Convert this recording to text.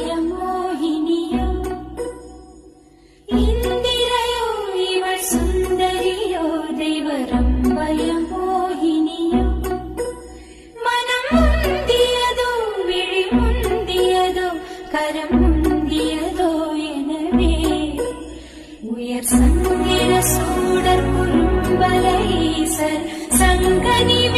ദൈവരംഭയമോഹിനിയോ ഇന്ദിരയോ ഇവൾ സുന്ദരിയോ ദൈവരംഭയമോഹിനിയോ മനം മുന്തിയതോ വിഴി മുന്തിയതോ കരം മുന്തിയതോ எனவே உயர் சங்கிர சூடர் குறும்பல ஈசர் சங்கனிவே